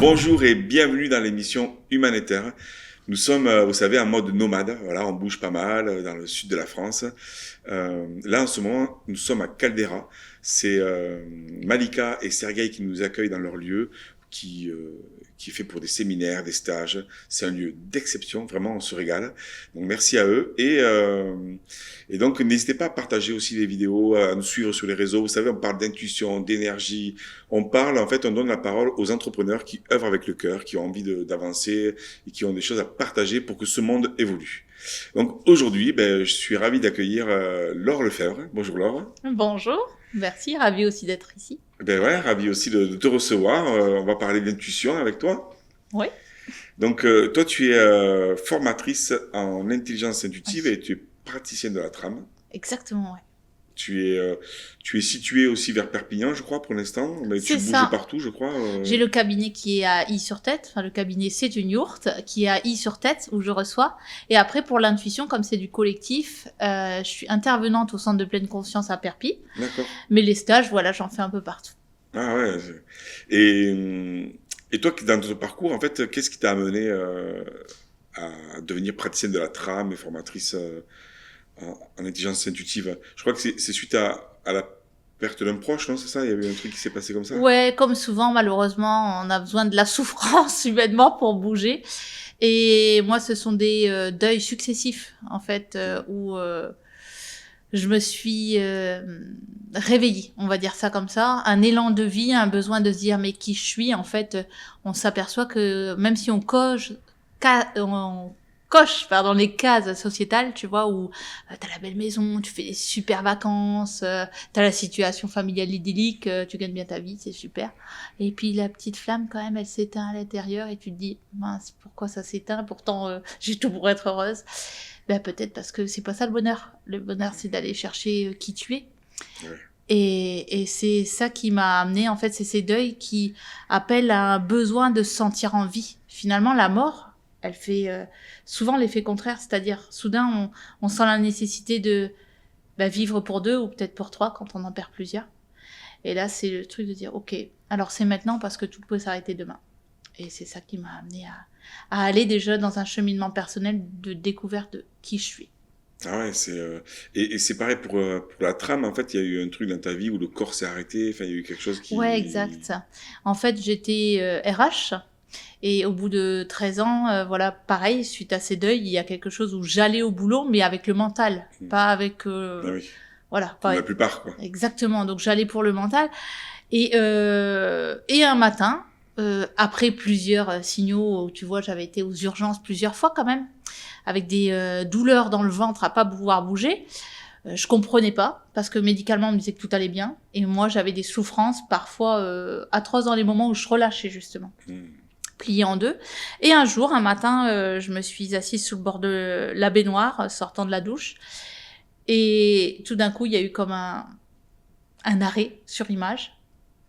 Bonjour et bienvenue dans l'émission Humanitaire. Nous sommes, vous savez, en mode nomade. Voilà, on bouge pas mal dans le sud de la France. Là, en ce moment, nous sommes à Caldera. C'est Malika et Sergueï qui nous accueillent dans leur lieu, qui est fait pour des séminaires, des stages. C'est un lieu d'exception, vraiment, on se régale. Donc, merci à eux. Et donc, n'hésitez pas à partager aussi les vidéos, à nous suivre sur les réseaux. Vous savez, on parle d'intuition, d'énergie. On donne la parole aux entrepreneurs qui œuvrent avec le cœur, qui ont envie d'avancer et qui ont des choses à partager pour que ce monde évolue. Donc, aujourd'hui, je suis ravi d'accueillir Laure Lefebvre. Bonjour Laure. Bonjour, merci, ravi aussi d'être ici. Ravi aussi de te recevoir. On va parler d'intuition avec toi. Oui. Donc, toi, tu es formatrice en intelligence intuitive et tu es praticienne de la trame. Exactement, oui. Tu es située aussi vers Perpignan, je crois, pour l'instant. Mais tu bouges partout, je crois. J'ai le cabinet qui est à I-sur-Tête. Enfin, le cabinet, c'est une yourte qui est à I-sur-Tête où je reçois. Et après, pour l'intuition, comme c'est du collectif, je suis intervenante au centre de pleine conscience à Perpi. D'accord. Mais les stages, voilà, j'en fais un peu partout. Ah ouais. Et toi, dans ton parcours, en fait, qu'est-ce qui t'a amené à devenir praticienne de la trame et formatrice en intelligence intuitive? Je crois que c'est suite à la perte d'un proche, non? C'est ça? Il y avait un truc qui s'est passé comme ça? Ouais, comme souvent, malheureusement, on a besoin de la souffrance humainement pour bouger. Et moi, ce sont des deuils successifs, en fait, où je me suis réveillée, on va dire ça comme ça. Un élan de vie, un besoin de se dire mais qui je suis. En fait, on s'aperçoit que même si on coche les cases sociétales, tu vois, où t'as la belle maison, tu fais des super vacances, t'as la situation familiale idyllique, tu gagnes bien ta vie, c'est super. Et puis la petite flamme, quand même, elle s'éteint à l'intérieur et tu te dis, mince, pourquoi ça s'éteint? Pourtant, j'ai tout pour être heureuse. Peut-être parce que c'est pas ça le bonheur. Le bonheur, c'est d'aller chercher qui tu es. Ouais. Et c'est ça qui m'a amené, en fait, c'est ces deuils qui appellent à un besoin de se sentir en vie. Finalement, la mort, elle fait souvent l'effet contraire, c'est-à-dire soudain on sent la nécessité de vivre pour deux ou peut-être pour trois quand on en perd plusieurs. Et là c'est le truc de dire ok, alors c'est maintenant parce que tout peut s'arrêter demain. Et c'est ça qui m'a amené à aller déjà dans un cheminement personnel de découverte de qui je suis. Ah ouais, et c'est pareil pour la trame. En fait, il y a eu un truc dans ta vie où le corps s'est arrêté. Enfin, il y a eu quelque chose qui. Ouais, exact. En fait, j'étais RH. Et au bout de 13 ans, voilà, pareil, suite à ces deuils, il y a quelque chose où j'allais au boulot, mais avec le mental, pas avec... Ah oui. Voilà. Comme la plupart, quoi. Exactement, donc j'allais pour le mental. Et un matin, après plusieurs signaux, où tu vois, j'avais été aux urgences plusieurs fois quand même, avec des douleurs dans le ventre à pas pouvoir bouger, je comprenais pas, parce que médicalement on me disait que tout allait bien, et moi j'avais des souffrances parfois atroces dans les moments où je relâchais justement. Pliée en deux. Et un jour, un matin, je me suis assise sous le bord de la baignoire, sortant de la douche. Et tout d'un coup, il y a eu comme un arrêt sur image.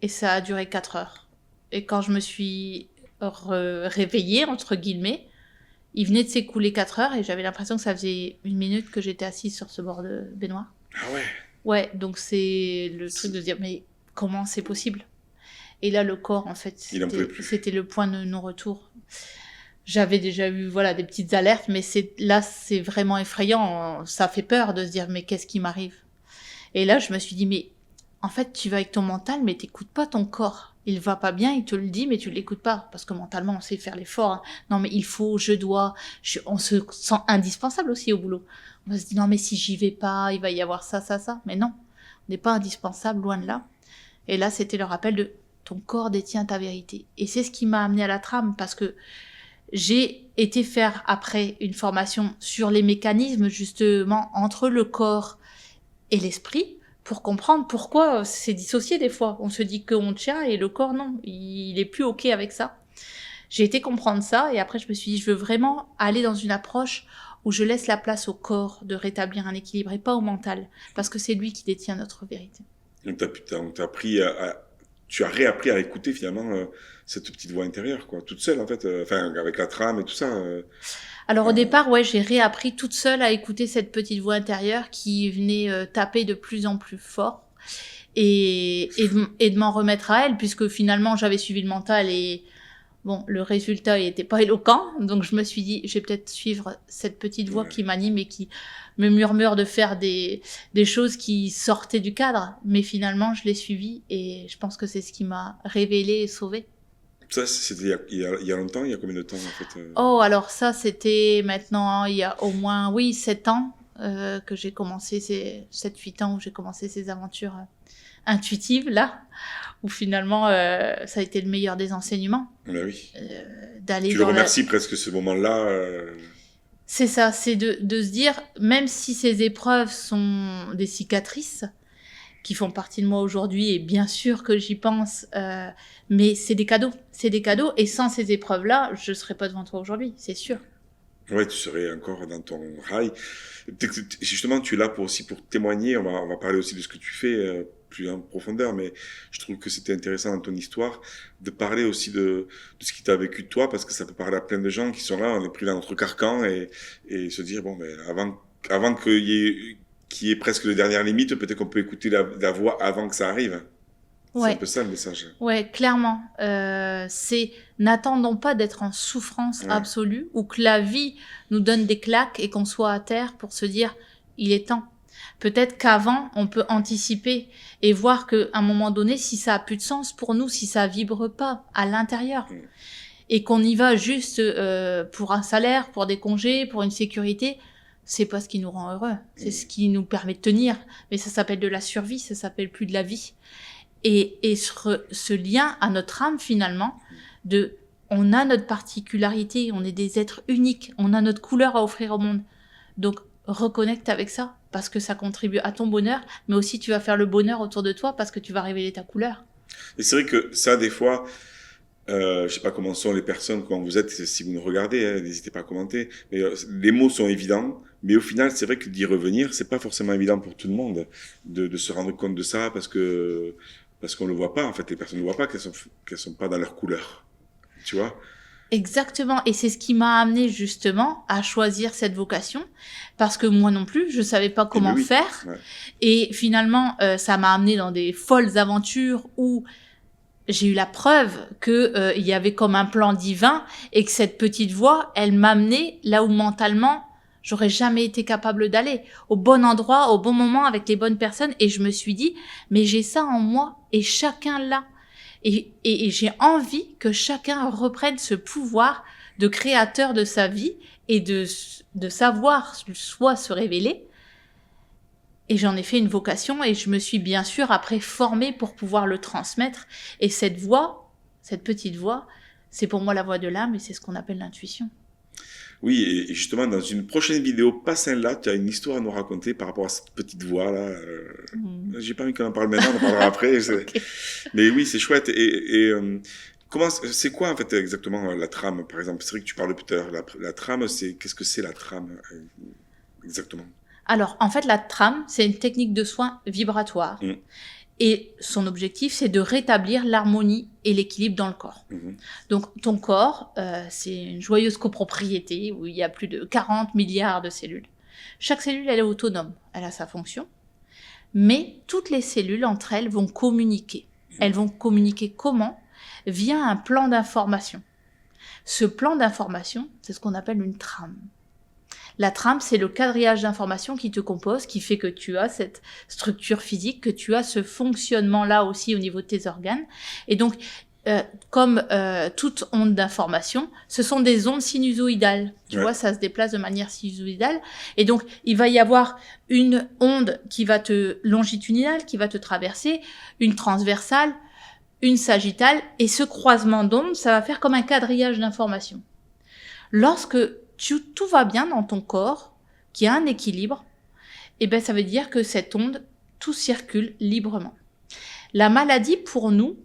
Et ça a duré 4 heures. Et quand je me suis réveillée, entre guillemets, il venait de s'écouler 4 heures et j'avais l'impression que ça faisait 1 minute que j'étais assise sur ce bord de baignoire. Ah ouais? Ouais, donc c'est le truc de se dire, mais comment c'est possible? Et là, le corps, en fait, c'était le point de non-retour. J'avais déjà eu, voilà, des petites alertes, mais là, c'est vraiment effrayant. Ça fait peur de se dire, mais qu'est-ce qui m'arrive? Et là, je me suis dit, mais en fait, tu vas avec ton mental, mais t'écoutes pas ton corps. Il va pas bien, il te le dit, mais tu l'écoutes pas. Parce que mentalement, on sait faire l'effort. Hein. Non, mais il faut, je dois. On se sent indispensable aussi au boulot. On se dit, non, mais si j'y vais pas, il va y avoir ça, ça, ça. Mais non, on n'est pas indispensable, loin de là. Et là, c'était le rappel de ton corps détient ta vérité. Et c'est ce qui m'a amené à la trame, parce que j'ai été faire après une formation sur les mécanismes justement entre le corps et l'esprit pour comprendre pourquoi c'est dissocié des fois. On se dit qu'on tient et le corps non, il est plus ok avec ça. J'ai été comprendre ça et après je me suis dit je veux vraiment aller dans une approche où je laisse la place au corps de rétablir un équilibre et pas au mental, parce que c'est lui qui détient notre vérité. Donc tu as réappris à écouter finalement cette petite voix intérieure, quoi, toute seule en fait, avec la trame et tout ça. Alors au départ, ouais, j'ai réappris toute seule à écouter cette petite voix intérieure qui venait taper de plus en plus fort et de m'en remettre à elle, puisque finalement j'avais suivi le mental et Bon, le résultat n'était pas éloquent, donc je me suis dit, je vais peut-être suivre cette petite voix qui m'anime et qui me murmure de faire des choses qui sortaient du cadre. Mais finalement, je l'ai suivi et je pense que c'est ce qui m'a révélée et sauvée. Ça, c'était il y a longtemps, il y a combien de temps en fait Oh, alors ça, c'était maintenant, il y a au moins, 7 ans que j'ai commencé, 7-8 ans où j'ai commencé ces aventures intuitives, là, où finalement, ça a été le meilleur des enseignements. Ben oui. D'aller tu le remercies presque ce moment-là. C'est ça, c'est de se dire, même si ces épreuves sont des cicatrices, qui font partie de moi aujourd'hui, et bien sûr que j'y pense, mais c'est des cadeaux, et sans ces épreuves-là, je ne serais pas devant toi aujourd'hui, c'est sûr. Ouais, tu serais encore dans ton rail. Justement, tu es là pour témoigner, on va parler aussi de ce que tu fais plus en profondeur, mais je trouve que c'était intéressant dans ton histoire de parler aussi de ce qui t'a vécu de toi, parce que ça peut parler à plein de gens qui sont là, on est pris dans notre carcan, et se dire, bon, mais avant qu'il y ait presque de dernière limite, peut-être qu'on peut écouter la voix avant que ça arrive. Ouais. C'est un peu ça le message. Ouais, clairement. N'attendons pas d'être en souffrance absolue ou que la vie nous donne des claques et qu'on soit à terre pour se dire il est temps. Peut-être qu'avant, on peut anticiper et voir qu'à un moment donné, si ça a plus de sens pour nous, si ça vibre pas à l'intérieur et qu'on y va juste pour un salaire, pour des congés, pour une sécurité, c'est pas ce qui nous rend heureux. C'est ce qui nous permet de tenir. Mais ça s'appelle de la survie, ça s'appelle plus de la vie. Et ce lien à notre âme, finalement, on a notre particularité, on est des êtres uniques, on a notre couleur à offrir au monde. Donc, reconnecte avec ça, parce que ça contribue à ton bonheur, mais aussi tu vas faire le bonheur autour de toi, parce que tu vas révéler ta couleur. Et c'est vrai que ça, des fois, je sais pas comment sont les personnes, comment vous êtes, si vous nous regardez, n'hésitez pas à commenter, mais les mots sont évidents, mais au final, c'est vrai que d'y revenir, c'est pas forcément évident pour tout le monde, de se rendre compte de ça, parce qu'on le voit pas, en fait, les personnes ne voient pas qu'elles sont pas dans leur couleur, tu vois. Exactement, et c'est ce qui m'a amené justement à choisir cette vocation, parce que moi non plus, je savais pas comment faire, et finalement, ça m'a amené dans des folles aventures où j'ai eu la preuve que il y avait comme un plan divin, et que cette petite voix, elle m'amenait là où mentalement, j'aurais jamais été capable d'aller, au bon endroit, au bon moment, avec les bonnes personnes, et je me suis dit, mais j'ai ça en moi, et chacun l'a. Et j'ai envie que chacun reprenne ce pouvoir de créateur de sa vie et de savoir soit se révéler. Et j'en ai fait une vocation et je me suis bien sûr après formée pour pouvoir le transmettre. Et cette voix, cette petite voix, c'est pour moi la voix de l'âme et c'est ce qu'on appelle l'intuition. Oui, et justement, dans une prochaine vidéo, pas celle-là, tu as une histoire à nous raconter par rapport à cette petite voix-là. J'ai pas envie qu'on en parle maintenant, on en parlera après. Okay. Mais oui, c'est chouette. Et c'est quoi, en fait, exactement la trame, par exemple? C'est vrai que tu parlais tout à l'heure, la trame, qu'est-ce que c'est la trame, exactement? Alors, en fait, la trame, c'est une technique de soin vibratoire. Et son objectif, c'est de rétablir l'harmonie et l'équilibre dans le corps. Donc, ton corps, c'est une joyeuse copropriété où il y a plus de 40 milliards de cellules. Chaque cellule, elle est autonome, elle a sa fonction. Mais toutes les cellules, entre elles, vont communiquer. Elles vont communiquer comment? Via un plan d'information. Ce plan d'information, c'est ce qu'on appelle une trame. La trame, c'est le quadrillage d'informations qui te compose, qui fait que tu as cette structure physique, que tu as ce fonctionnement-là aussi au niveau de tes organes. Et donc, comme toute onde d'information, ce sont des ondes sinusoïdales. Tu vois, ça se déplace de manière sinusoïdale. Et donc, il va y avoir une onde qui va longitudinale, qui va te traverser, une transversale, une sagittale. Et ce croisement d'ondes, ça va faire comme un quadrillage d'informations. Lorsque tout va bien dans ton corps, qu'il y a un équilibre, et ben ça veut dire que cette onde, tout circule librement. La maladie, pour nous,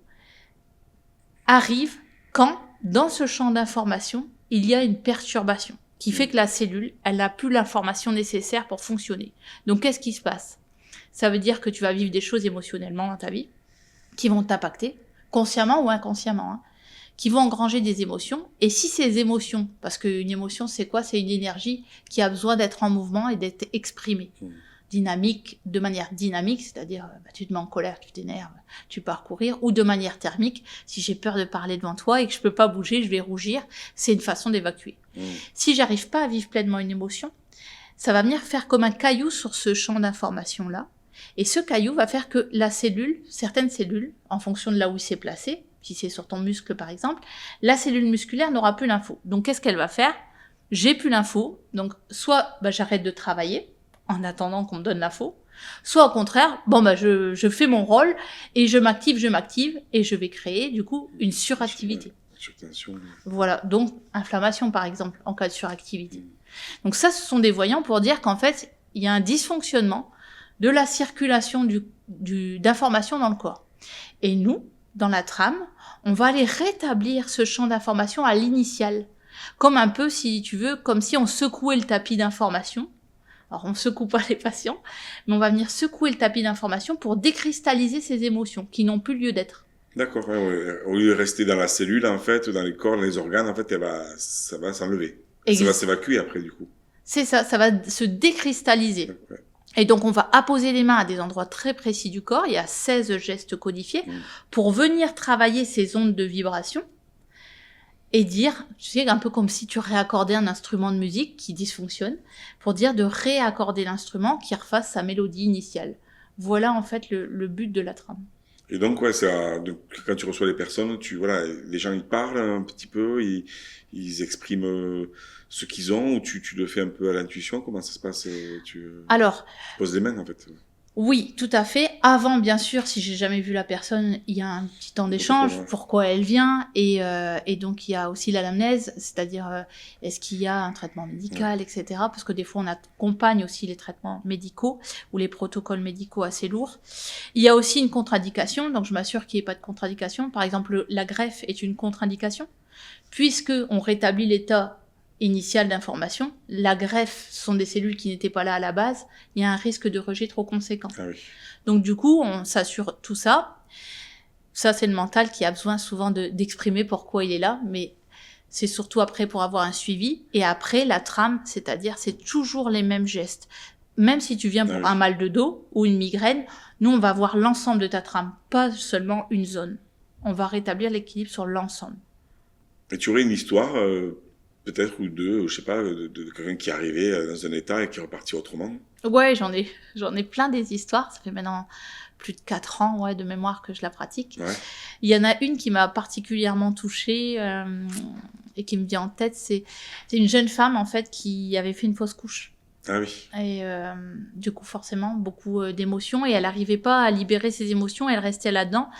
arrive quand, dans ce champ d'information, il y a une perturbation qui fait que la cellule, elle n'a plus l'information nécessaire pour fonctionner. Donc, qu'est-ce qui se passe? Ça veut dire que tu vas vivre des choses émotionnellement dans ta vie qui vont t'impacter, consciemment ou inconsciemment, qui vont engranger des émotions. Et si ces émotions, parce qu'une émotion, c'est quoi? C'est une énergie qui a besoin d'être en mouvement et d'être exprimée. de manière dynamique, c'est-à-dire tu te mets en colère, tu t'énerves, tu pars courir, ou de manière thermique, si j'ai peur de parler devant toi et que je peux pas bouger, je vais rougir, c'est une façon d'évacuer. Si j'arrive pas à vivre pleinement une émotion, ça va venir faire comme un caillou sur ce champ d'information-là, et ce caillou va faire que certaines cellules, en fonction de là où il s'est placé, si c'est sur ton muscle par exemple, la cellule musculaire n'aura plus l'info. Donc qu'est-ce qu'elle va faire ? J'ai plus l'info, donc soit j'arrête de travailler, en attendant qu'on me donne l'info, soit au contraire, je fais mon rôle et je m'active et je vais créer du coup une suractivité. Voilà, donc inflammation par exemple en cas de suractivité. Donc ça, ce sont des voyants pour dire qu'en fait, il y a un dysfonctionnement de la circulation d'informations dans le corps. Et nous, dans la trame, on va aller rétablir ce champ d'information à l'initial, comme un peu, si tu veux, comme si on secouait le tapis d'information. Alors, on ne secoue pas les patients, mais on va venir secouer le tapis d'information pour décristalliser ces émotions qui n'ont plus lieu d'être. D'accord. Ouais. Au lieu de rester dans la cellule, en fait, dans les corps, dans les organes, en fait, ça va s'enlever. Ça va s'évacuer après, du coup. C'est ça va se décristalliser. Ouais. Et donc, on va apposer les mains à des endroits très précis du corps. Il y a 16 gestes codifiés pour venir travailler ces ondes de vibration. Et dire, tu sais, un peu comme si tu réaccordais un instrument de musique qui dysfonctionne, pour dire de réaccorder l'instrument qui refasse sa mélodie initiale. Voilà en fait le but de la trame. Et donc, quand tu reçois les personnes, les gens ils parlent un petit peu, ils expriment ce qu'ils ont, ou tu le fais un peu à l'intuition. Comment ça se passe? Tu poses les mains en fait. Oui, tout à fait. Avant, bien sûr, si j'ai jamais vu la personne, il y a un petit temps d'échange, pourquoi elle vient, et donc il y a aussi l'anamnèse, c'est-à-dire est-ce qu'il y a un traitement médical, etc. Parce que des fois, on accompagne aussi les traitements médicaux ou les protocoles médicaux assez lourds. Il y a aussi une contre-indication, donc je m'assure qu'il n'y ait pas de contre-indication. Par exemple, la greffe est une contre-indication, puisque on rétablit l'état initiale d'information, la greffe sont des cellules qui n'étaient pas là à la base, il y a un risque de rejet trop conséquent. Ah oui. Donc du coup, on s'assure tout ça. Ça, c'est le mental qui a besoin souvent d'exprimer pourquoi il est là, mais c'est surtout après pour avoir un suivi. Et après, la trame, c'est-à-dire, c'est toujours les mêmes gestes. Même si tu viens pour un mal de dos ou une migraine, nous, on va voir l'ensemble de ta trame, pas seulement une zone. On va rétablir l'équilibre sur l'ensemble. Et tu aurais une histoire peut-être, ou deux, je sais pas, de quelqu'un qui est arrivé dans un état et qui est reparti autrement? Ouais, j'en ai plein des histoires. Ça fait maintenant plus de 4 ans, de mémoire que je la pratique. Ouais. Il y en a une qui m'a particulièrement touchée et qui me vient en tête, c'est une jeune femme, en fait, qui avait fait une fausse couche. Ah oui. Et du coup, forcément, beaucoup d'émotions, et elle n'arrivait pas à libérer ses émotions, elle restait là-dedans.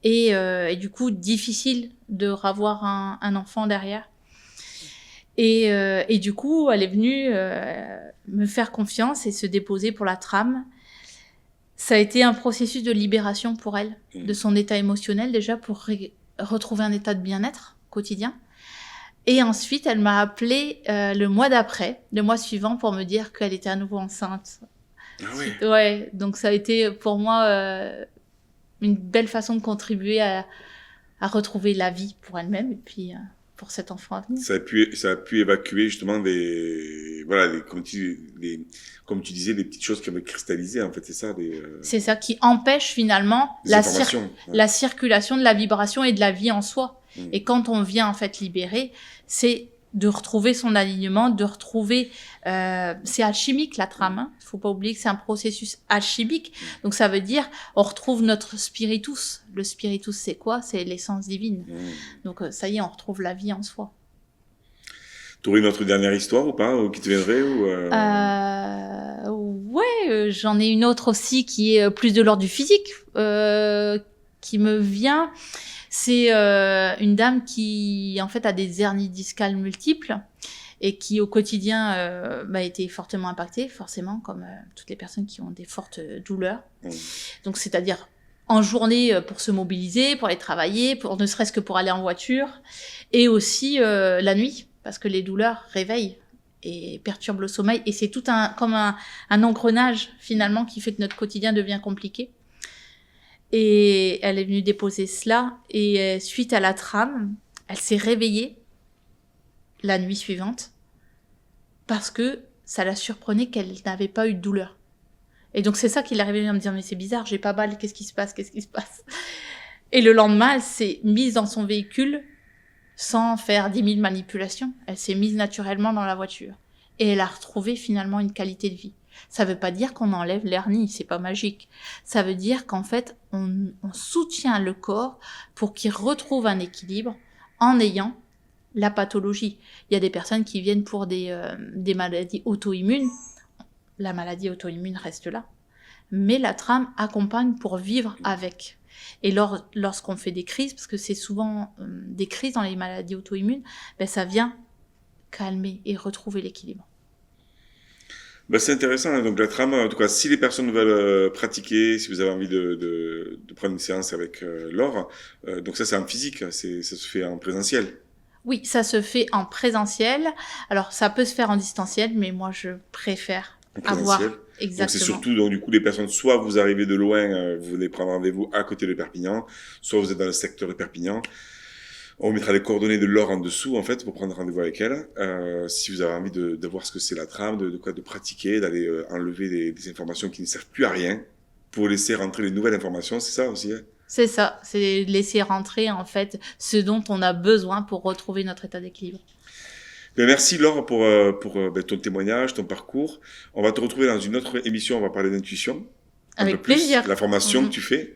Et du coup, difficile de revoir un enfant derrière. Et du coup, elle est venue me faire confiance et se déposer pour la trame. Ça a été un processus de libération pour elle, de son état émotionnel déjà, pour retrouver un état de bien-être quotidien. Et ensuite, elle m'a appelée le mois suivant, pour me dire qu'elle était à nouveau enceinte. Ah oui. Ouais, donc ça a été pour moi une belle façon de contribuer à retrouver la vie pour elle-même, et puis pour cet enfant à venir. Ça a pu évacuer justement comme tu disais, les petites choses qui avaient cristallisé, en fait, c'est ça. C'est ça qui empêche finalement la circulation de la vibration et de la vie en soi. Et quand on vient en fait libérer, c'est de retrouver son alignement, de retrouver... c'est alchimique la trame, hein. Faut pas oublier que c'est un processus alchimique. Donc ça veut dire, on retrouve notre spiritus. Le spiritus, c'est quoi? C'est l'essence divine. Donc ça y est, on retrouve la vie en soi. Tu aurais une autre dernière histoire ou pas, ou qui te viendrait Ouais, j'en ai une autre aussi qui est plus de l'ordre du physique, qui me vient. C'est une dame qui, en fait, a des hernies discales multiples et qui, au quotidien, a été fortement impactée, forcément, comme toutes les personnes qui ont des fortes douleurs. Donc, c'est-à-dire en journée pour se mobiliser, pour aller travailler, ne serait-ce que pour aller en voiture, et aussi la nuit, parce que les douleurs réveillent et perturbent le sommeil. Et c'est tout comme un engrenage, finalement, qui fait que notre quotidien devient compliqué. Et elle est venue déposer cela, et suite à la trame, elle s'est réveillée la nuit suivante parce que ça la surprenait qu'elle n'avait pas eu de douleur. Et donc, c'est ça qu'il est arrivé à me dire, mais c'est bizarre, j'ai pas mal, qu'est-ce qui se passe? Et le lendemain, elle s'est mise dans son véhicule sans faire 10 000 manipulations. Elle s'est mise naturellement dans la voiture. Et elle a retrouvé finalement une qualité de vie. Ça veut pas dire qu'on enlève l'hernie, c'est pas magique. Ça veut dire qu'en fait, on soutient le corps pour qu'il retrouve un équilibre en ayant la pathologie. Il y a des personnes qui viennent pour des maladies auto-immunes. La maladie auto-immune reste là. Mais la trame accompagne pour vivre avec. Et lorsqu'on fait des crises, parce que c'est souvent des crises dans les maladies auto-immunes, ben ça vient calmer et retrouver l'équilibre. Ben c'est intéressant, hein. Donc la trame, en tout cas, si les personnes veulent pratiquer, si vous avez envie de prendre une séance avec Laure, donc ça c'est en physique, ça se fait en présentiel. Oui, ça se fait en présentiel. Alors ça peut se faire en distanciel, mais moi je préfère avoir... Exactement. Donc c'est surtout, donc, du coup, les personnes, soit vous arrivez de loin, vous voulez prendre rendez-vous à côté de Perpignan, soit vous êtes dans le secteur de Perpignan. On mettra les coordonnées de Laure en dessous, en fait, pour prendre rendez-vous avec elle. Si vous avez envie de voir ce que c'est la trame, de pratiquer, d'aller enlever des informations qui ne servent plus à rien, pour laisser rentrer les nouvelles informations, c'est ça aussi, hein? C'est ça, c'est laisser rentrer, en fait, ce dont on a besoin pour retrouver notre état d'équilibre. Ben merci Laure pour ton témoignage, ton parcours. On va te retrouver dans une autre émission, on va parler d'intuition. Avec plaisir. La formation que tu fais.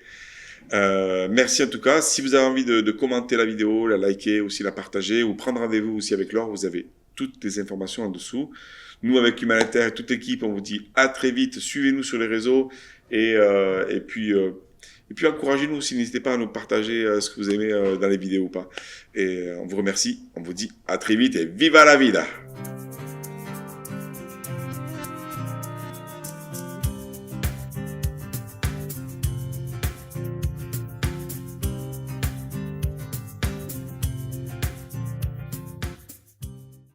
Merci en tout cas. Si vous avez envie de commenter la vidéo, la liker, aussi la partager ou prendre rendez-vous aussi avec Laure, vous avez toutes les informations en dessous. Nous avec Humanitaire et toute l'équipe, on vous dit à très vite. Suivez-nous sur les réseaux et puis encouragez-nous aussi. N'hésitez pas à nous partager ce que vous aimez dans les vidéos ou pas. Et on vous remercie. On vous dit à très vite et viva la vida!